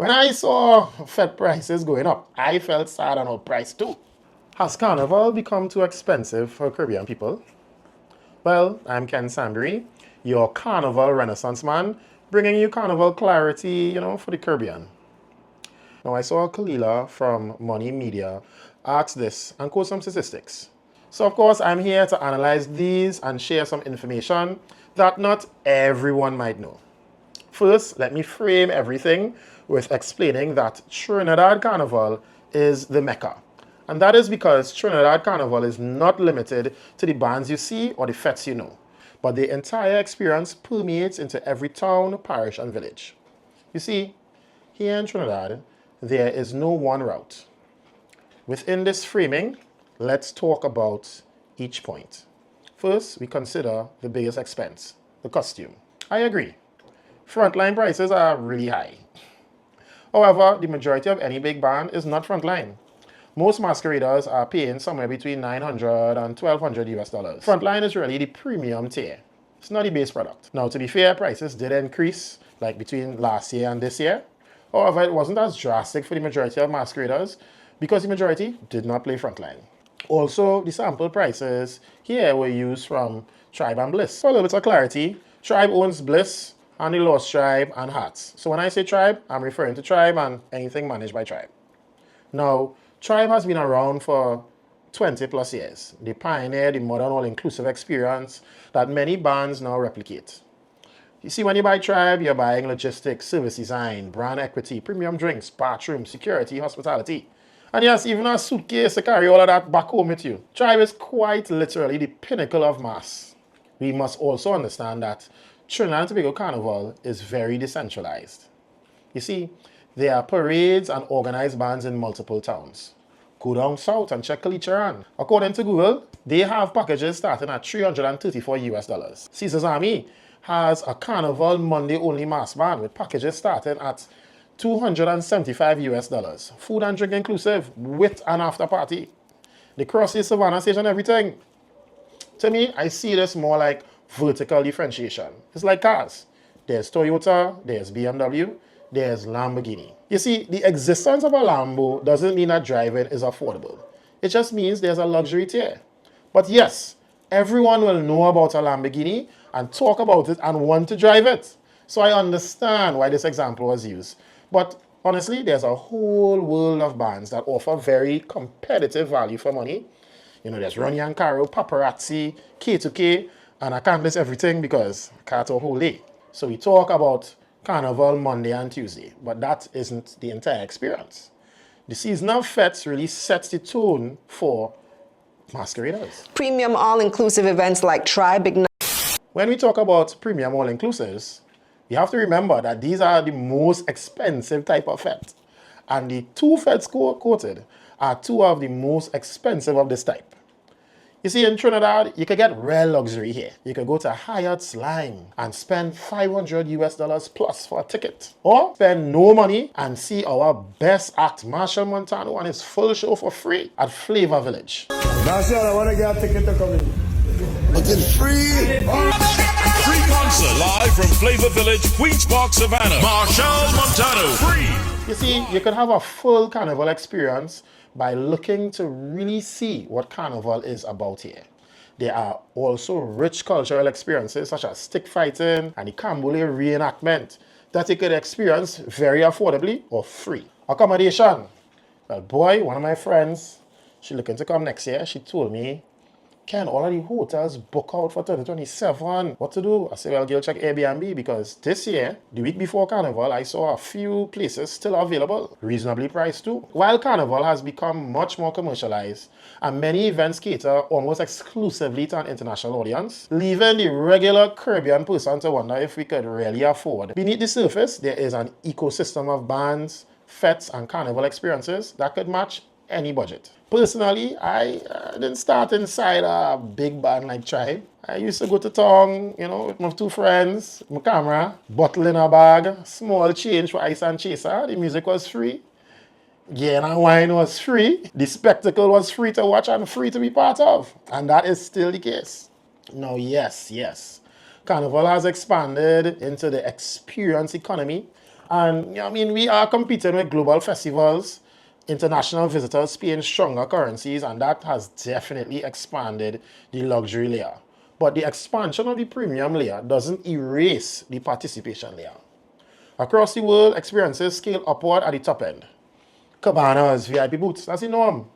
When I saw Fed prices going up, I felt sad on our price too. Has Carnival become too expensive for Caribbean people? Well, I'm Ken Sambury, your Carnival Renaissance man, bringing you Carnival clarity, for the Caribbean. Now, I saw Kalila from Money Media ask this and quote some statistics. So, of course, I'm here to analyze these and share some information that not everyone might know. First, let me frame everything with explaining that Trinidad Carnival is the Mecca. And that is because Trinidad Carnival is not limited to the bands you see or the fetes you know, but the entire experience permeates into every town, parish, and village. You see, here in Trinidad, there is no one route. Within this framing, let's talk about each point. First, we consider the biggest expense, the costume. I agree. Frontline prices are really high. However, the majority of any big band is not frontline. Most masqueraders are paying somewhere between $900 and $1,200 US. Frontline is really the premium tier. It's not the base product. Now, to be fair, prices did increase like between last year and this year. However, it wasn't as drastic for the majority of masqueraders because the majority did not play frontline. Also, the sample prices here were used from Tribe and Bliss. For a little bit of clarity, Tribe owns Bliss and the Lost Tribe and Hats. So when I say Tribe, I'm referring to Tribe and anything managed by Tribe. Now, Tribe has been around for 20 plus years. They pioneered the modern all-inclusive experience that many bands now replicate. You see, when you buy Tribe, you're buying logistics, service design, brand equity, premium drinks, bathroom, security, hospitality. And yes, even a suitcase to carry all of that back home with you. Tribe is quite literally the pinnacle of mass. We must also understand that Trinidad and Tobago Carnival is very decentralized. You see, there are parades and organized bands in multiple towns. Go down south and check Kalicharan. According to Google, they have packages starting at $334 US. Caesar's Army has a Carnival Monday only mass band with packages starting at $275 US. Food and drink inclusive with an after party. The Crossy Savannah stage and everything. To me, I see this more like vertical differentiation. It's like cars. There's Toyota, there's BMW, there's Lamborghini. You see, the existence of a Lambo doesn't mean that driving is affordable. It just means there's a luxury tier. But yes, everyone will know about a Lamborghini and talk about it and want to drive it. So I understand why this example was used. But honestly, there's a whole world of bands that offer very competitive value for money. There's Ronnie and Caro, Paparazzi, K2K, and I can't list everything because I can't talk whole day. So we talk about Carnival Monday and Tuesday, but that isn't the entire experience. The season of fetes really sets the tone for masqueraders. Premium all-inclusive events like Tribe Ignite. When we talk about premium all-inclusives, you have to remember that these are the most expensive type of fete. And the two fetes quoted are two of the most expensive of this type. You see, in Trinidad, you could get real luxury here. You could go to Hyatt's Lime and spend $500 US plus for a ticket. Or spend no money and see our best act, Marshall Montano, and his full show for free at Flavor Village. Marshall, I want to get a ticket to come in. But it's free! Free concert live from Flavor Village, Queen's Park, Savannah. Marshall Montano, free! You see, you could have a full carnival experience by looking to really see what Carnival is about here. There are also rich cultural experiences such as stick fighting and the Cambole reenactment that you could experience very affordably or free. Accommodation. Well, boy, one of my friends, she looking to come next year. She told me, Ken, all of the hotels book out for 2027. What to do? I said, well, girl, check Airbnb because this year, the week before Carnival, I saw a few places still available, reasonably priced too. While Carnival has become much more commercialized and many events cater almost exclusively to an international audience, leaving the regular Caribbean person to wonder if we could really afford. Beneath the surface, there is an ecosystem of bands, fetes, and carnival experiences that could match any budget. Personally, I didn't start inside a big band like Tribe. I used to go to town, with my two friends, my camera, bottle in a bag, small change for ice and chaser. The music was free. Gain and wine was free. The spectacle was free to watch and free to be part of. And that is still the case. Now, yes. Carnival has expanded into the experience economy And I mean, we are competing with global festivals, international visitors paying stronger currencies, and that has definitely expanded the luxury layer. But the expansion of the premium layer doesn't erase the participation layer. Across the world, experiences scale upward at the top end. Cabanas, VIP booths, that's the norm.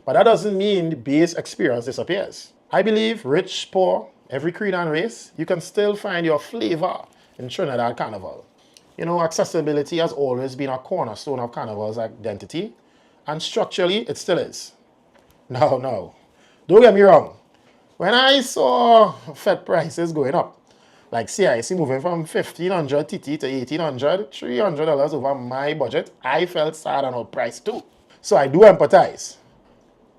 But that doesn't mean the base experience disappears. I believe rich, poor, every creed and race, you can still find your flavor in Trinidad Carnival. You know, accessibility has always been a cornerstone of Carnival's identity, and structurally, it still is. No, don't get me wrong. When I saw Fed prices going up, like CIC moving from 1,500 TT to 1,800, $300 over my budget, I felt sad and outpriced too. So I do empathize.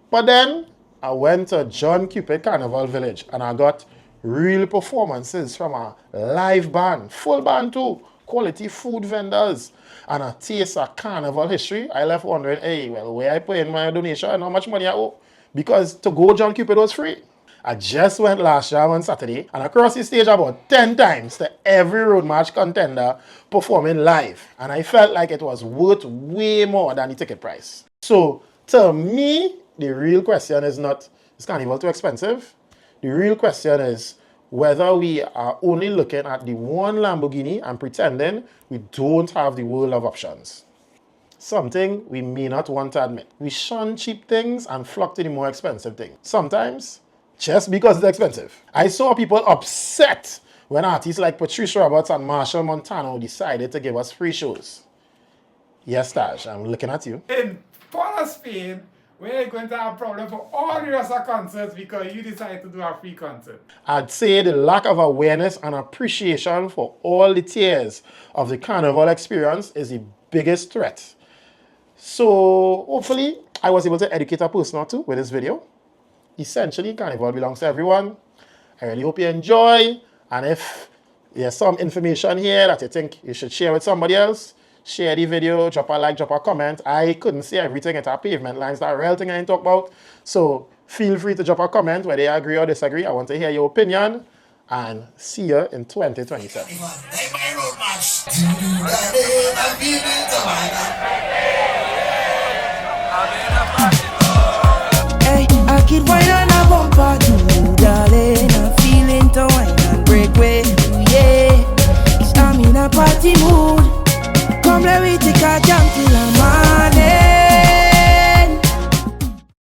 But then I went to John Cupid Carnival Village and I got real performances from a live band, full band too, quality food vendors, and a taste of Carnival history. I left wondering, hey, well, where I put in my donation and how much money I owe? Because to go John Cupid was free. I just went last year on Saturday and across the stage about 10 times to every road march contender performing live. And I felt like it was worth way more than the ticket price. So to me, the real question is not, is Carnival too expensive? The real question is whether we are only looking at the one Lamborghini and pretending we don't have the world of options. Something we may not want to admit. We shun cheap things and flock to the more expensive things. Sometimes, just because it's expensive. I saw people upset when artists like Patrice Roberts and Marshall Montano decided to give us free shows. Yes, Taj, I'm looking at you. In Port of Spain, we're going to have a problem for all the rest of concerts because you decided to do a free concert. I'd say the lack of awareness and appreciation for all the tiers of the Carnival experience is the biggest threat. So hopefully I was able to educate a person or two with this video. Essentially, Carnival belongs to everyone. I really hope you enjoy. And if there's some information here that you think you should share with somebody else, share the video, drop a like, drop a comment. I couldn't say everything at our pavement lines, that real thing I didn't talk about. So feel free to drop a comment whether you agree or disagree. I want to hear your opinion. And see you in 2027. Hey, I kid wine on a bumper.